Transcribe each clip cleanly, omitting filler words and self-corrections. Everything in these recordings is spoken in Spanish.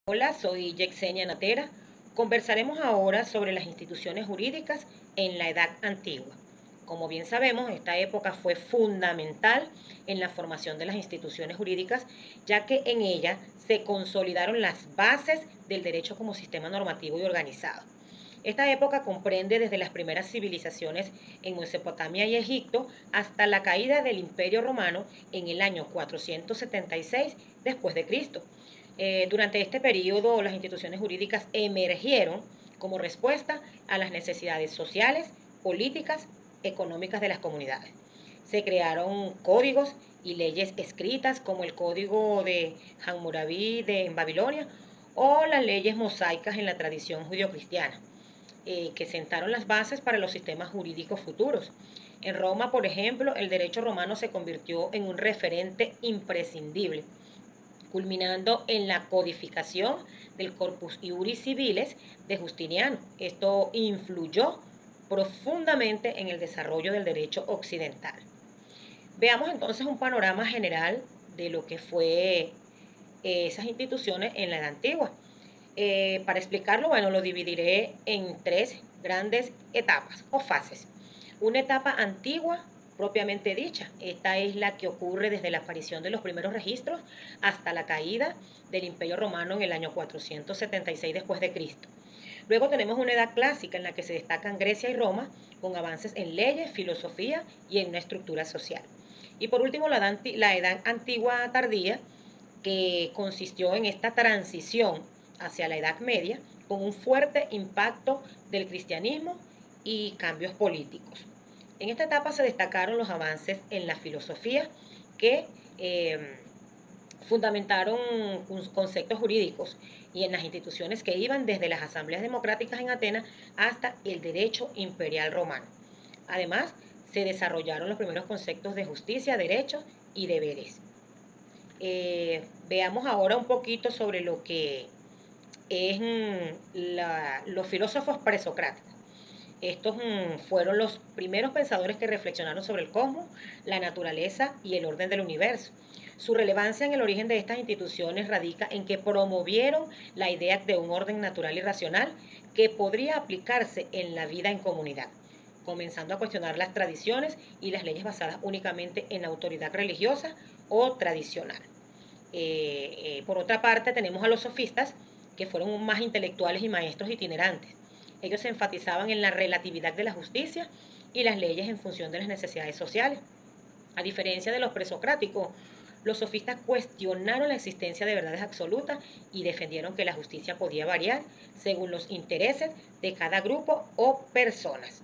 Hola, soy Yexenia Natera. Conversaremos ahora sobre las instituciones jurídicas en la Edad Antigua. Como bien sabemos, esta época fue fundamental en la formación de las instituciones jurídicas, ya que en ella se consolidaron las bases del derecho como sistema normativo y organizado. Esta época comprende desde las primeras civilizaciones en Mesopotamia y Egipto hasta la caída del Imperio Romano en el año 476 después de Cristo. Durante este periodo, las instituciones jurídicas emergieron como respuesta a las necesidades sociales, políticas, económicas de las comunidades. Se crearon códigos y leyes escritas como el Código de Hammurabi en Babilonia o las leyes mosaicas en la tradición judio-cristiana, que sentaron las bases para los sistemas jurídicos futuros. En Roma, por ejemplo, el derecho romano se convirtió en un referente imprescindible, culminando en la codificación del Corpus Iuris Civiles de Justiniano. Esto influyó profundamente en el desarrollo del derecho occidental. Veamos entonces un panorama general de lo que fue esas instituciones en la Edad Antigua. Para explicarlo, bueno, lo dividiré en tres grandes etapas o fases. Una etapa antigua propiamente dicha. Esta es la que ocurre desde la aparición de los primeros registros hasta la caída del Imperio Romano en el año 476 después de Cristo. Luego tenemos una edad clásica en la que se destacan Grecia y Roma con avances en leyes, filosofía y en una estructura social. Y por último, la edad antigua tardía, que consistió en esta transición hacia la Edad Media con un fuerte impacto del cristianismo y cambios políticos. En esta etapa se destacaron los avances en la filosofía que fundamentaron conceptos jurídicos y en las instituciones que iban desde las asambleas democráticas en Atenas hasta el derecho imperial romano. Además, se desarrollaron los primeros conceptos de justicia, derechos y deberes. Veamos ahora un poquito sobre lo que es los filósofos presocráticos. Estos fueron los primeros pensadores que reflexionaron sobre el cosmos, la naturaleza y el orden del universo. Su relevancia en el origen de estas instituciones radica en que promovieron la idea de un orden natural y racional que podría aplicarse en la vida en comunidad, comenzando a cuestionar las tradiciones y las leyes basadas únicamente en la autoridad religiosa o tradicional. Por otra parte, tenemos a los sofistas, que fueron más intelectuales y maestros itinerantes. Ellos enfatizaban en la relatividad de la justicia y las leyes en función de las necesidades sociales. A diferencia de los presocráticos, los sofistas cuestionaron la existencia de verdades absolutas y defendieron que la justicia podía variar según los intereses de cada grupo o personas.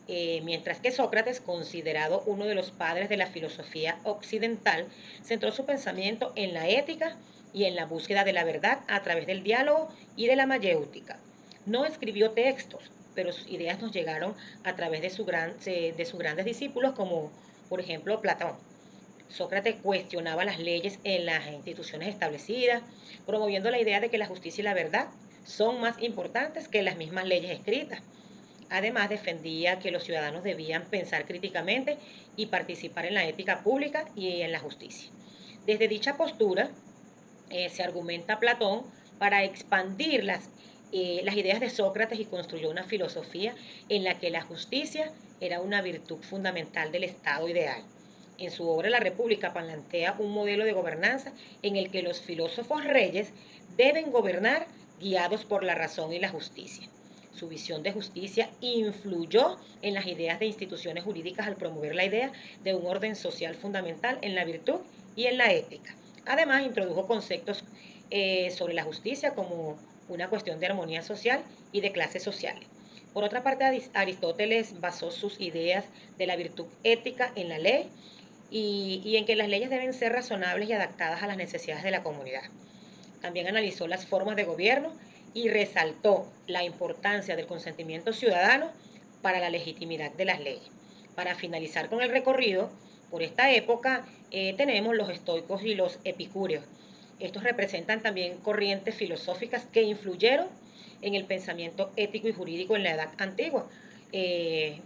Mientras que Sócrates, considerado uno de los padres de la filosofía occidental, centró su pensamiento en la ética y en la búsqueda de la verdad a través del diálogo y de la mayéutica. No escribió textos, pero sus ideas nos llegaron a través de sus grandes discípulos, como por ejemplo Platón. Sócrates cuestionaba las leyes en las instituciones establecidas, promoviendo la idea de que la justicia y la verdad son más importantes que las mismas leyes escritas. Además, defendía que los ciudadanos debían pensar críticamente y participar en la ética pública y en la justicia. Desde dicha postura se argumenta Platón para expandir las ideas de Sócrates y construyó una filosofía en la que la justicia era una virtud fundamental del Estado ideal. En su obra La República plantea un modelo de gobernanza en el que los filósofos reyes deben gobernar guiados por la razón y la justicia. Su visión de justicia influyó en las ideas de instituciones jurídicas al promover la idea de un orden social fundamental en la virtud y en la ética. Además, introdujo conceptos sobre la justicia como una cuestión de armonía social y de clases sociales. Por otra parte, Aristóteles basó sus ideas de la virtud ética en la ley y en que las leyes deben ser razonables y adaptadas a las necesidades de la comunidad. También analizó las formas de gobierno y resaltó la importancia del consentimiento ciudadano para la legitimidad de las leyes. Para finalizar con el recorrido, por esta época tenemos los estoicos y los epicúreos. Estos representan también corrientes filosóficas que influyeron en el pensamiento ético y jurídico en la Edad Antigua. En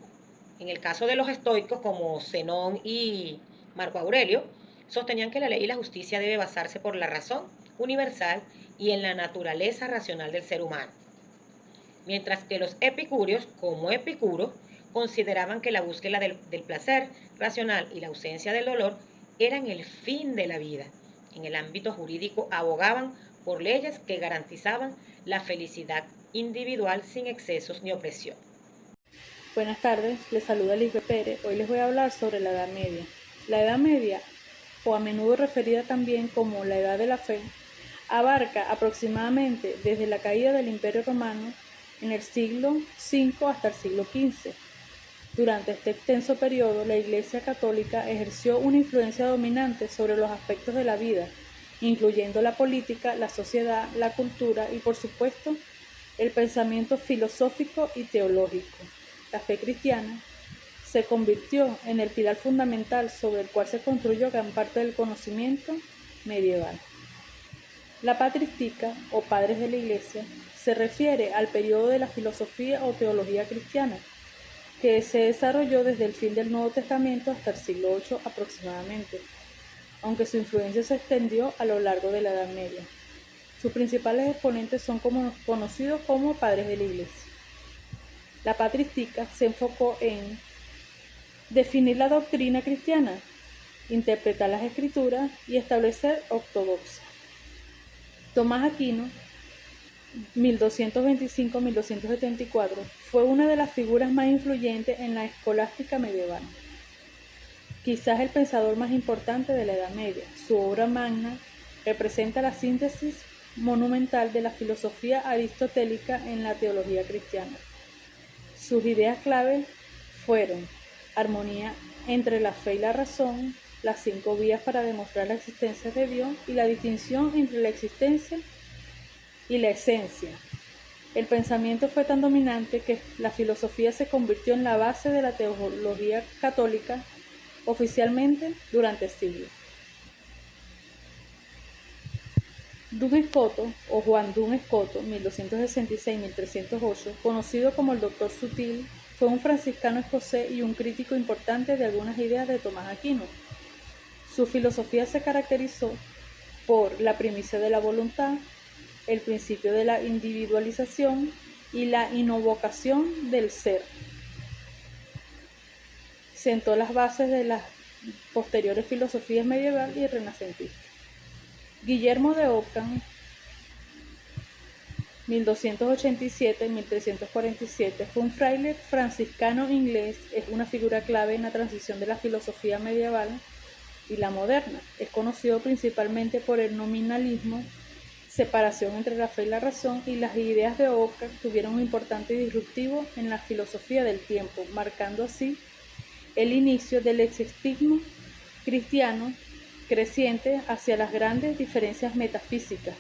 el caso de los estoicos, como Zenón y Marco Aurelio, sostenían que la ley y la justicia debe basarse por la razón universal y en la naturaleza racional del ser humano. Mientras que los epicúreos, como Epicuro, consideraban que la búsqueda del placer racional y la ausencia del dolor eran el fin de la vida. En el ámbito jurídico abogaban por leyes que garantizaban la felicidad individual sin excesos ni opresión. Buenas tardes, les saluda Lisbeth Pérez. Hoy les voy a hablar sobre la Edad Media. La Edad Media, o a menudo referida también como la Edad de la Fe, abarca aproximadamente desde la caída del Imperio Romano en el siglo V hasta el siglo XV. Durante este extenso periodo, la Iglesia Católica ejerció una influencia dominante sobre los aspectos de la vida, incluyendo la política, la sociedad, la cultura y, por supuesto, el pensamiento filosófico y teológico. La fe cristiana se convirtió en el pilar fundamental sobre el cual se construyó gran parte del conocimiento medieval. La patrística, o padres de la Iglesia, se refiere al periodo de la filosofía o teología cristiana, que se desarrolló desde el fin del Nuevo Testamento hasta el siglo VIII aproximadamente, aunque su influencia se extendió a lo largo de la Edad Media. Sus principales exponentes son conocidos como padres de la Iglesia. La patrística se enfocó en definir la doctrina cristiana, interpretar las escrituras y establecer ortodoxia. Tomás Aquino, 1225-1274, fue una de las figuras más influyentes en la escolástica medieval. Quizás el pensador más importante de la Edad Media. Su obra magna representa la síntesis monumental de la filosofía aristotélica en la teología cristiana. Sus ideas clave fueron armonía entre la fe y la razón, las 5 vías para demostrar la existencia de Dios y la distinción entre la existencia y la esencia. El pensamiento fue tan dominante que la filosofía se convirtió en la base de la teología católica oficialmente durante siglos. Duns Scoto, o Juan Duns Scoto, 1266-1308, conocido como el Doctor Sutil, fue un franciscano escocés y un crítico importante de algunas ideas de Tomás Aquino. Su filosofía se caracterizó por la primicia de la voluntad, el principio de la individualización y la inovocación del ser. Sentó las bases de las posteriores filosofías medieval y renacentista. Guillermo de Ockham, 1287-1347, fue un fraile franciscano inglés. Es una figura clave en la transición de la filosofía medieval y la moderna. Es conocido principalmente por el nominalismo, separación entre la fe y la razón, y las ideas de Ockham tuvieron un importante disruptivo en la filosofía del tiempo, marcando así el inicio del eclecticismo cristiano creciente hacia las grandes diferencias metafísicas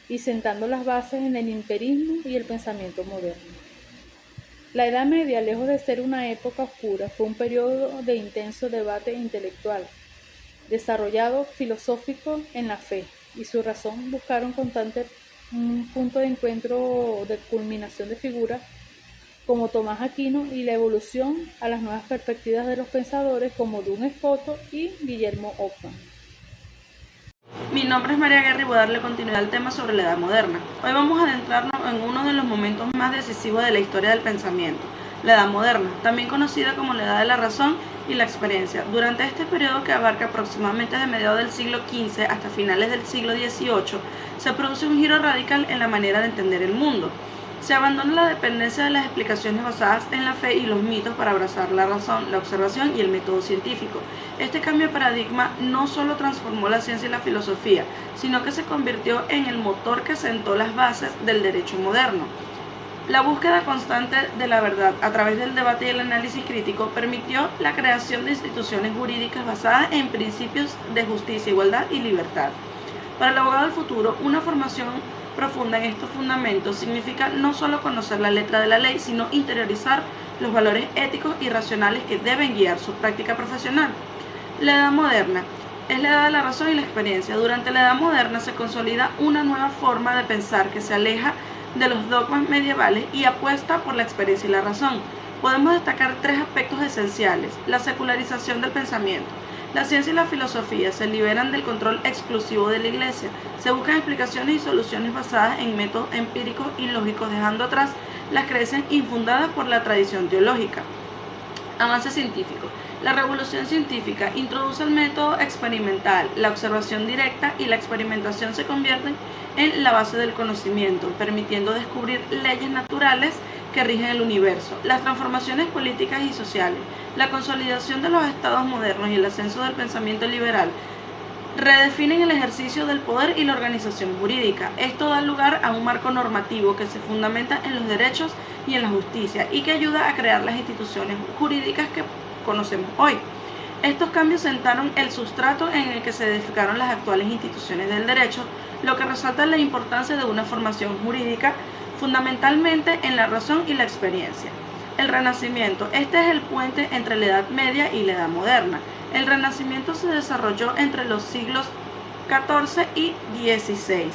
y sentando las bases en el empirismo y el pensamiento moderno. La Edad Media, lejos de ser una época oscura, fue un periodo de intenso debate intelectual, desarrollado filosófico en la fe y su razón buscaron constante un punto de encuentro de culminación de figuras como Tomás Aquino y la evolución a las nuevas perspectivas de los pensadores como Duns Scoto y Guillermo Ockham. Mi nombre es María Guerra y voy a darle continuidad al tema sobre la Edad Moderna. Hoy vamos a adentrarnos en uno de los momentos más decisivos de la historia del pensamiento, la Edad Moderna, también conocida como la Edad de la Razón y la Experiencia. Durante este periodo, que abarca aproximadamente de mediados del siglo XV hasta finales del siglo XVIII, se produce un giro radical en la manera de entender el mundo. Se abandona la dependencia de las explicaciones basadas en la fe y los mitos para abrazar la razón, la observación y el método científico. Este cambio de paradigma no solo transformó la ciencia y la filosofía, sino que se convirtió en el motor que sentó las bases del derecho moderno. La búsqueda constante de la verdad a través del debate y el análisis crítico permitió la creación de instituciones jurídicas basadas en principios de justicia, igualdad y libertad. Para el abogado del futuro, una formación profunda en estos fundamentos significa no solo conocer la letra de la ley, sino interiorizar los valores éticos y racionales que deben guiar su práctica profesional. La Edad Moderna es la edad de la razón y la experiencia. Durante la Edad Moderna se consolida una nueva forma de pensar que se aleja de los dogmas medievales y apuesta por la experiencia y la razón. Podemos destacar 3 aspectos esenciales: la secularización del pensamiento. La ciencia y la filosofía se liberan del control exclusivo de la Iglesia. Se buscan explicaciones y soluciones basadas en métodos empíricos y lógicos, dejando atrás las creencias infundadas por la tradición teológica. Avance científico. La revolución científica introduce el método experimental, la observación directa y la experimentación se convierten en la base del conocimiento, permitiendo descubrir leyes naturales que rigen el universo. Las transformaciones políticas y sociales, la consolidación de los estados modernos y el ascenso del pensamiento liberal redefinen el ejercicio del poder y la organización jurídica. Esto da lugar a un marco normativo que se fundamenta en los derechos y en la justicia y que ayuda a crear las instituciones jurídicas que conocemos hoy. Estos cambios sentaron el sustrato en el que se edificaron las actuales instituciones del derecho, lo que resalta la importancia de una formación jurídica fundamentalmente en la razón y la experiencia. El Renacimiento. Este es el puente entre la Edad Media y la Edad Moderna. El Renacimiento se desarrolló entre los siglos XIV y XVII.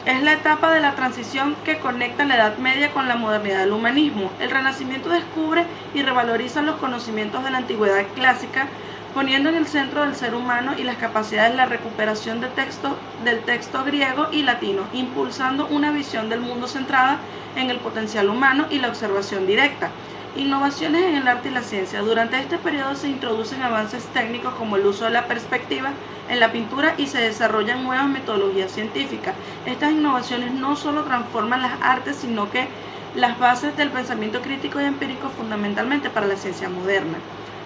Es la etapa de la transición que conecta la Edad Media con la modernidad del humanismo. El Renacimiento descubre y revaloriza los conocimientos de la antigüedad clásica, poniendo en el centro del ser humano y las capacidades de la recuperación del texto griego y latino, impulsando una visión del mundo centrada en el potencial humano y la observación directa. Innovaciones en el arte y la ciencia. Durante este periodo se introducen avances técnicos como el uso de la perspectiva en la pintura y se desarrollan nuevas metodologías científicas. Estas innovaciones no solo transforman las artes, sino que las bases del pensamiento crítico y empírico fundamentalmente para la ciencia moderna.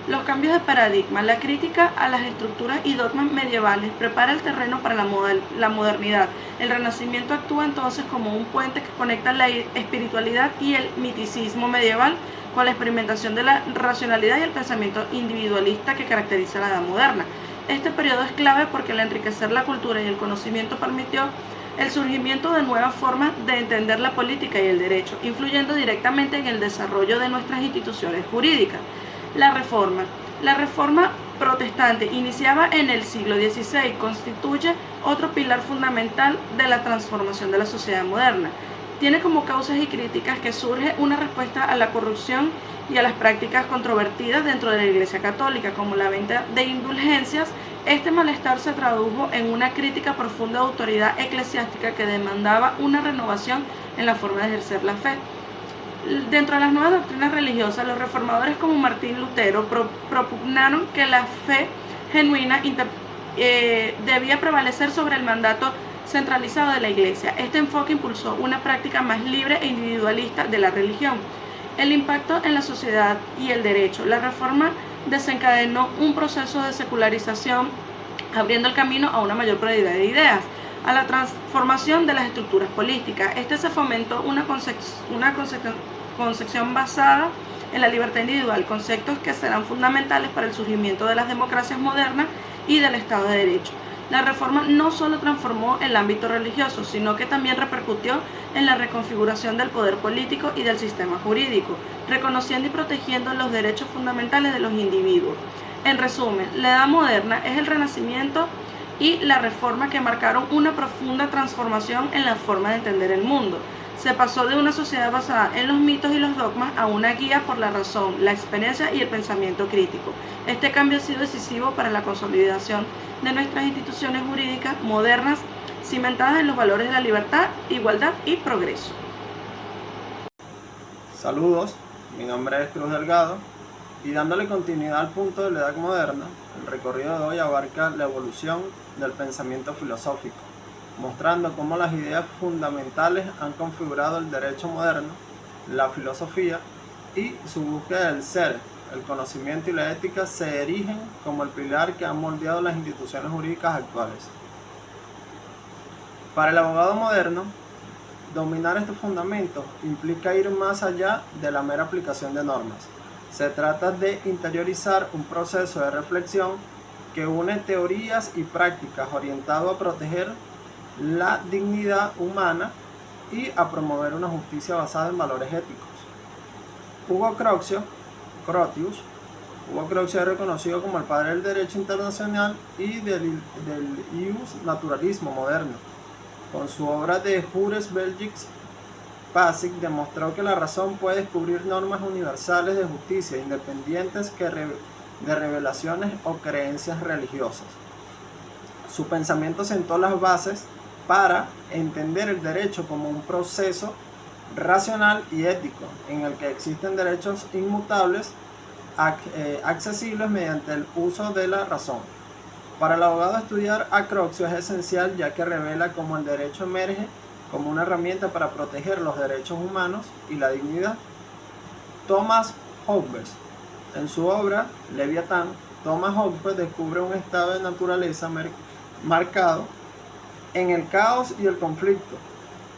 Los cambios de paradigma. La crítica a las estructuras y dogmas medievales prepara el terreno para la modernidad. El Renacimiento actúa entonces como un puente que conecta la espiritualidad y el miticismo medieval con la experimentación de la racionalidad y el pensamiento individualista que caracteriza la Edad Moderna. Este periodo es clave porque al enriquecer la cultura y el conocimiento permitió el surgimiento de nuevas formas de entender la política y el derecho, influyendo directamente en el desarrollo de nuestras instituciones jurídicas. La Reforma protestante, iniciada en el siglo XVI, constituye otro pilar fundamental de la transformación de la sociedad moderna. Tiene como causas y críticas que surge una respuesta a la corrupción y a las prácticas controvertidas dentro de la Iglesia Católica, como la venta de indulgencias. Este malestar se tradujo en una crítica profunda de autoridad eclesiástica que demandaba una renovación en la forma de ejercer la fe. Dentro de las nuevas doctrinas religiosas, los reformadores como Martín Lutero propugnaron que la fe genuina debía prevalecer sobre el mandato centralizado de la Iglesia. Este enfoque impulsó una práctica más libre e individualista de la religión. El impacto en la sociedad y el derecho. La Reforma desencadenó un proceso de secularización, abriendo el camino a una mayor pluralidad de ideas, a la transformación de las estructuras políticas. Se fomentó una concepción basada en la libertad individual, conceptos que serán fundamentales para el surgimiento de las democracias modernas y del Estado de Derecho. La Reforma no solo transformó el ámbito religioso, sino que también repercutió en la reconfiguración del poder político y del sistema jurídico, reconociendo y protegiendo los derechos fundamentales de los individuos. En resumen, la Edad Moderna es el Renacimiento y la Reforma que marcaron una profunda transformación en la forma de entender el mundo. Se pasó de una sociedad basada en los mitos y los dogmas a una guía por la razón, la experiencia y el pensamiento crítico. Este cambio ha sido decisivo para la consolidación de nuestras instituciones jurídicas modernas, cimentadas en los valores de la libertad, igualdad y progreso. Saludos, mi nombre es Cruz Delgado y dándole continuidad al punto de la Edad Moderna, el recorrido de hoy abarca la evolución del pensamiento filosófico, mostrando cómo las ideas fundamentales han configurado el derecho moderno, la filosofía y su búsqueda del ser. El conocimiento y la ética se erigen como el pilar que han moldeado las instituciones jurídicas actuales. Para el abogado moderno, dominar estos fundamentos implica ir más allá de la mera aplicación de normas. Se trata de interiorizar un proceso de reflexión que une teorías y prácticas orientado a proteger la dignidad humana y a promover una justicia basada en valores éticos. Hugo Grotius es reconocido como el padre del derecho internacional y del ius naturalismo moderno. Con su obra de Jures Belgics Basic demostró que la razón puede descubrir normas universales de justicia independientes que de revelaciones o creencias religiosas. Su pensamiento sentó las bases para entender el derecho como un proceso racional y ético, en el que existen derechos inmutables accesibles mediante el uso de la razón. Para el abogado, estudiar a Croxio es esencial, ya que revela cómo el derecho emerge como una herramienta para proteger los derechos humanos y la dignidad. Thomas Hobbes, en su obra Leviatán, Thomas Hobbes descubre un estado de naturaleza marcado en el caos y el conflicto,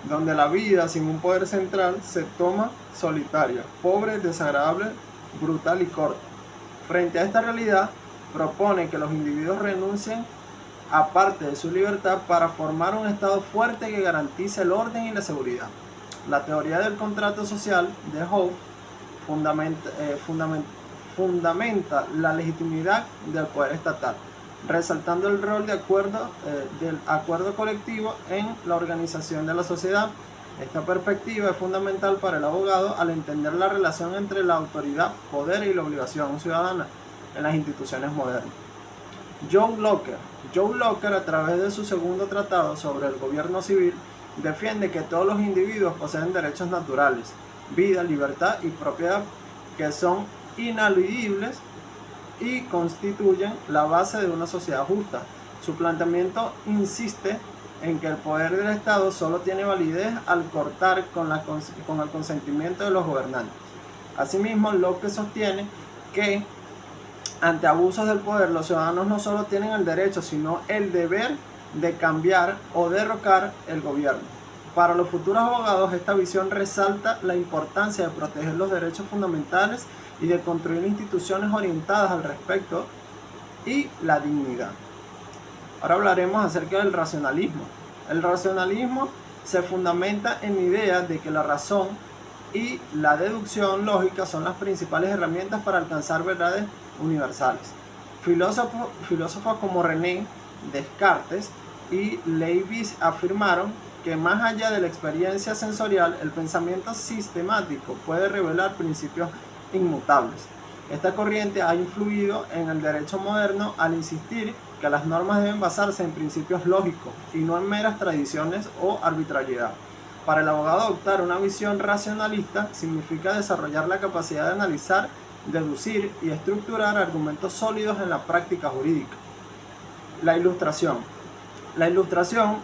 donde la vida sin un poder central se toma solitaria, pobre, desagradable, brutal y corta. Frente a esta realidad, propone que los individuos renuncien a parte de su libertad para formar un Estado fuerte que garantice el orden y la seguridad. La teoría del contrato social de Hobbes fundamenta la legitimidad del poder estatal, resaltando el rol del acuerdo colectivo en la organización de la sociedad. Esta perspectiva es fundamental para el abogado al entender la relación entre la autoridad, poder y la obligación ciudadana en las instituciones modernas. John Locke, a través de su segundo tratado sobre el gobierno civil, defiende que todos los individuos poseen derechos naturales, vida, libertad y propiedad, que son inalienable y constituyen la base de una sociedad justa. Su planteamiento insiste en que el poder del Estado solo tiene validez al cortar con el consentimiento de los gobernantes. Asimismo, Locke sostiene que ante abusos del poder, los ciudadanos no solo tienen el derecho, sino el deber de cambiar o derrocar el gobierno. Para los futuros abogados, esta visión resalta la importancia de proteger los derechos fundamentales y de construir instituciones orientadas al respeto y la dignidad. Ahora hablaremos acerca del racionalismo. El racionalismo se fundamenta en la idea de que la razón y la deducción lógica son las principales herramientas para alcanzar verdades universales. Filósofos como René Descartes y Leibniz afirmaron que más allá de la experiencia sensorial, el pensamiento sistemático puede revelar principios inmutables. Esta corriente ha influido en el derecho moderno al insistir que las normas deben basarse en principios lógicos y no en meras tradiciones o arbitrariedad. Para el abogado, adoptar una visión racionalista significa desarrollar la capacidad de analizar, deducir y estructurar argumentos sólidos en la práctica jurídica. La Ilustración,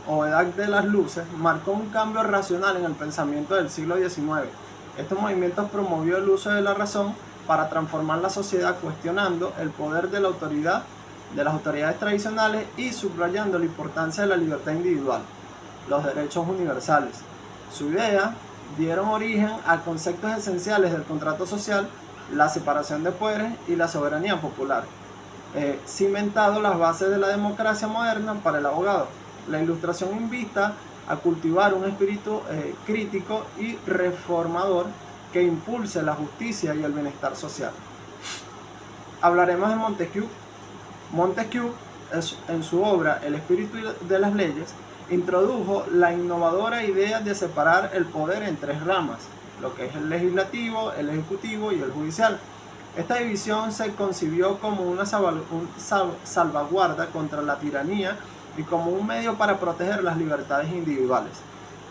o Edad de las Luces, marcó un cambio racional en el pensamiento del siglo XIX. Estos movimientos promovió el uso de la razón para transformar la sociedad, cuestionando el poder de las autoridades tradicionales y subrayando la importancia de la libertad individual, los derechos universales. Su idea dieron origen a conceptos esenciales del contrato social, la separación de poderes y la soberanía popular, cimentado las bases de la democracia moderna. Para el abogado, la Ilustración invita a cultivar un espíritu crítico y reformador que impulse la justicia y el bienestar social. Hablaremos de Montesquieu. Montesquieu, en su obra El espíritu de las leyes, introdujo la innovadora idea de separar el poder en tres ramas, lo que es el legislativo, el ejecutivo y el judicial. Esta división se concibió como una salvaguarda contra la tiranía y como un medio para proteger las libertades individuales.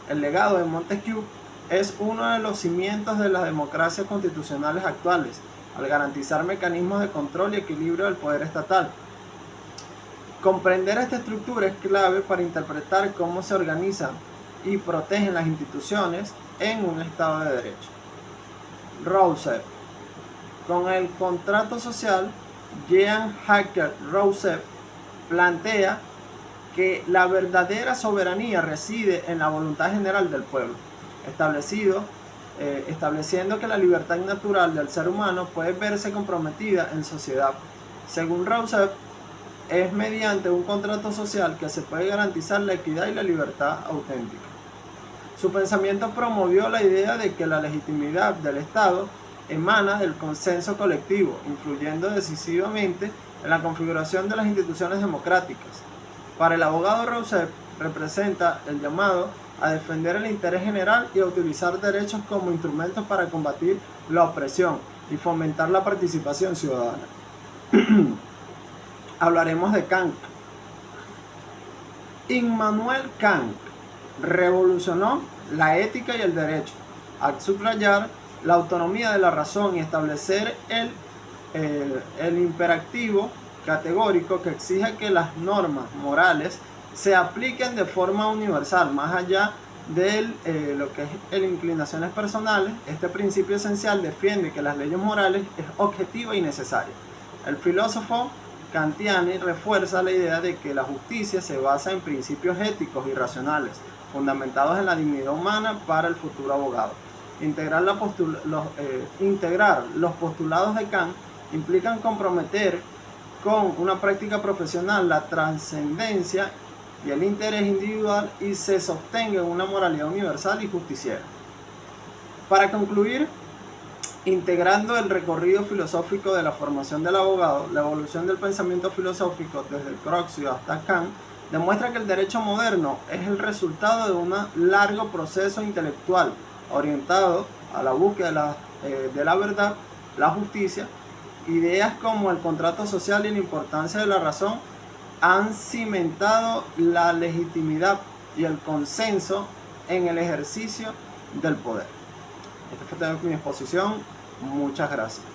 El legado de Montesquieu es uno de los cimientos de las democracias constitucionales actuales, al garantizar mecanismos de control y equilibrio del poder estatal. Comprender esta estructura es clave para interpretar cómo se organizan y protegen las instituciones en un Estado de Derecho. Rousseau. Con el contrato social, Jean-Jacques Rousseau plantea que la verdadera soberanía reside en la voluntad general del pueblo, estableciendo que la libertad natural del ser humano puede verse comprometida en sociedad. Según Rousseau, es mediante un contrato social que se puede garantizar la equidad y la libertad auténtica. Su pensamiento promovió la idea de que la legitimidad del Estado emana del consenso colectivo, influyendo decisivamente en la configuración de las instituciones democráticas. Para el abogado, Rousseau representa el llamado a defender el interés general y a utilizar derechos como instrumentos para combatir la opresión y fomentar la participación ciudadana. hablaremos de Kant. Immanuel Kant revolucionó la ética y el derecho al subrayar la autonomía de la razón y establecer el imperativo categórico que exige que las normas morales se apliquen de forma universal, más allá de lo que es inclinaciones personales. Este principio esencial defiende que las leyes morales es objetiva y necesaria. El filósofo kantiano refuerza la idea de que la justicia se basa en principios éticos y racionales, fundamentados en la dignidad humana para el futuro abogado. Integrar los postulados de Kant implican comprometer con una práctica profesional la trascendencia y el interés individual y se sostenga en una moralidad universal y justiciera. Para concluir, integrando el recorrido filosófico de la formación del abogado, la evolución del pensamiento filosófico desde el Crucio hasta Kant demuestra que el derecho moderno es el resultado de un largo proceso intelectual orientado a la búsqueda de la verdad, la justicia. Ideas como el contrato social y la importancia de la razón han cimentado la legitimidad y el consenso en el ejercicio del poder. Esta fue mi exposición. Muchas gracias.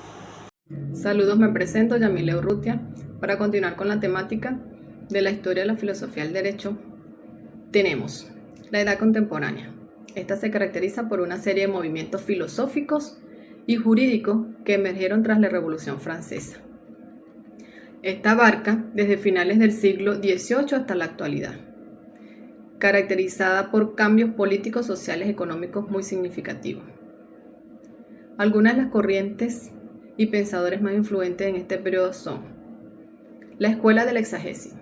Saludos, me presento, Yamile Urrutia. Para continuar con la temática de la historia de la filosofía del derecho, tenemos la edad contemporánea. Esta se caracteriza por una serie de movimientos filosóficos y jurídicos que emergieron tras la Revolución Francesa. Esta abarca desde finales del siglo XVIII hasta la actualidad, caracterizada por cambios políticos, sociales y económicos muy significativos. Algunas de las corrientes y pensadores más influyentes en este periodo son la Escuela de la Exagesis.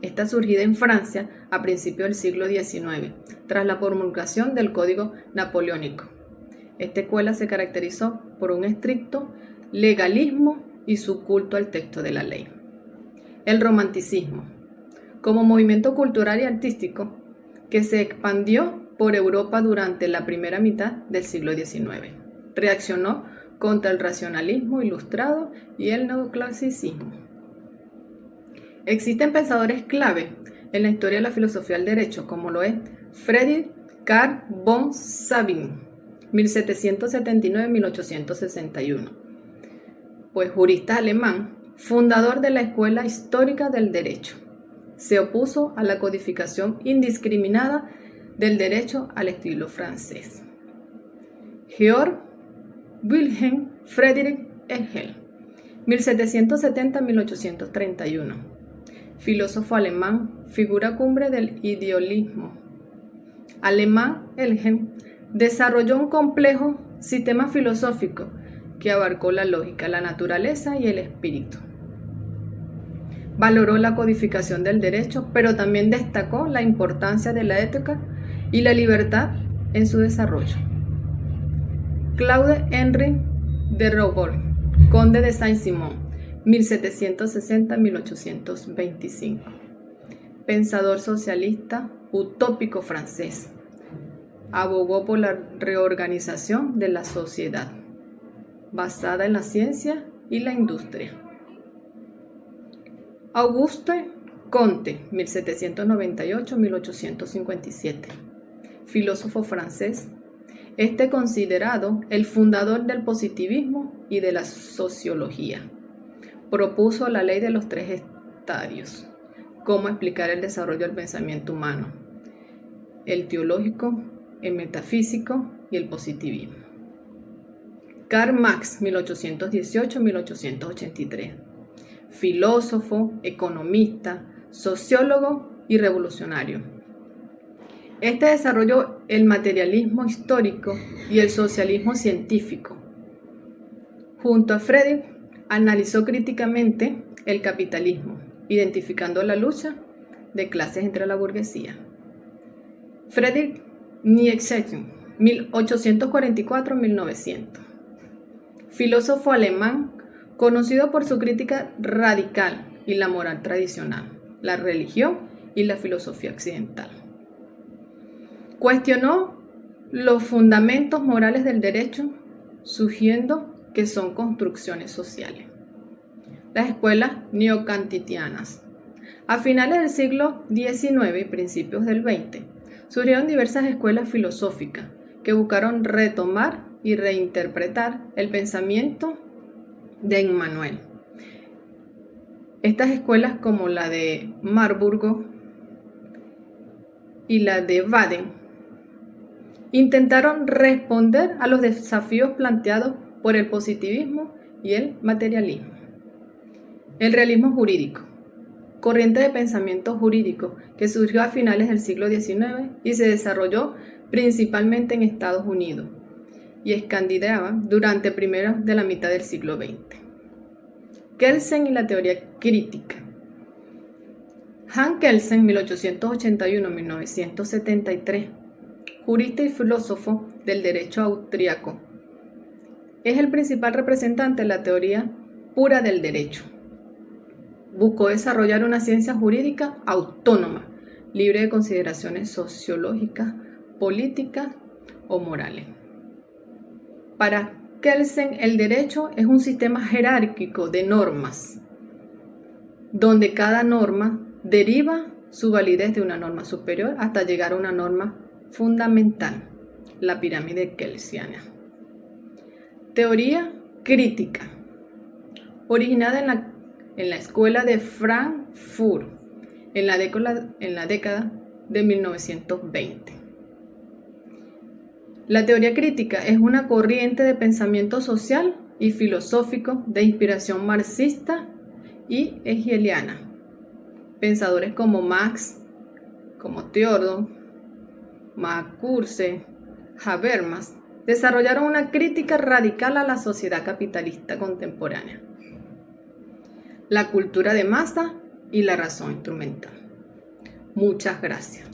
Esta surgida en Francia a principios del siglo XIX, tras la promulgación del Código Napoleónico. Esta escuela se caracterizó por un estricto legalismo y su culto al texto de la ley. El Romanticismo, como movimiento cultural y artístico que se expandió por Europa durante la primera mitad del siglo XIX. Reaccionó contra el racionalismo ilustrado y el neoclasicismo. Existen pensadores clave en la historia de la filosofía del derecho, como lo es Friedrich Karl von Sabin, 1779-1861, pues jurista alemán, fundador de la Escuela Histórica del Derecho. Se opuso a la codificación indiscriminada del derecho al estilo francés. Georg Wilhelm Friedrich Hegel, 1770-1831, filósofo alemán, figura cumbre del idealismo alemán. Hegel desarrolló un complejo sistema filosófico que abarcó la lógica, la naturaleza y el espíritu. Valoró la codificación del derecho, pero también destacó la importancia de la ética y la libertad en su desarrollo. Claude Henry de Rougon, conde de Saint-Simon, 1760-1825, pensador socialista utópico francés. Abogó por la reorganización de la sociedad, basada en la ciencia y la industria. Auguste Comte, 1798-1857, filósofo francés. Considerado el fundador del positivismo y de la sociología. Propuso la ley de los 3 estadios, cómo explicar el desarrollo del pensamiento humano, el teológico, el metafísico y el positivismo. Karl Marx, 1818-1883, filósofo, economista, sociólogo y revolucionario. Desarrolló el materialismo histórico y el socialismo científico. Junto a Friedrich, analizó críticamente el capitalismo, identificando la lucha de clases entre la burguesía. Friedrich Nietzsche, 1844-1900, filósofo alemán conocido por su crítica radical y la moral tradicional, la religión y la filosofía occidental. Cuestionó los fundamentos morales del derecho, sugiriendo que son construcciones sociales. las escuelas neocantianas. A finales del siglo XIX y principios del XX, surgieron diversas escuelas filosóficas que buscaron retomar y reinterpretar el pensamiento de Immanuel. Estas escuelas, como la de Marburgo y la de Baden, intentaron responder a los desafíos planteados por el positivismo y el materialismo. El realismo jurídico, corriente de pensamiento jurídico que surgió a finales del siglo XIX y se desarrolló principalmente en Estados Unidos y Escandinavia durante primeros de la mitad del siglo XX. Kelsen y la teoría crítica. Hans Kelsen, 1881-1973, jurista y filósofo del derecho austriaco, es el principal representante de la teoría pura del derecho. Buscó desarrollar una ciencia jurídica autónoma, libre de consideraciones sociológicas, políticas o morales. Para Kelsen, el derecho es un sistema jerárquico de normas, donde cada norma deriva su validez de una norma superior hasta llegar a una norma fundamental, la pirámide kelsiana. Teoría crítica, originada en la escuela de Frankfurt en la década de 1920. La teoría crítica es una corriente de pensamiento social y filosófico de inspiración marxista y hegeliana. Pensadores como Marx, como Theodor, Marcuse, Habermas, desarrollaron una crítica radical a la sociedad capitalista contemporánea, la cultura de masa y la razón instrumental. Muchas gracias.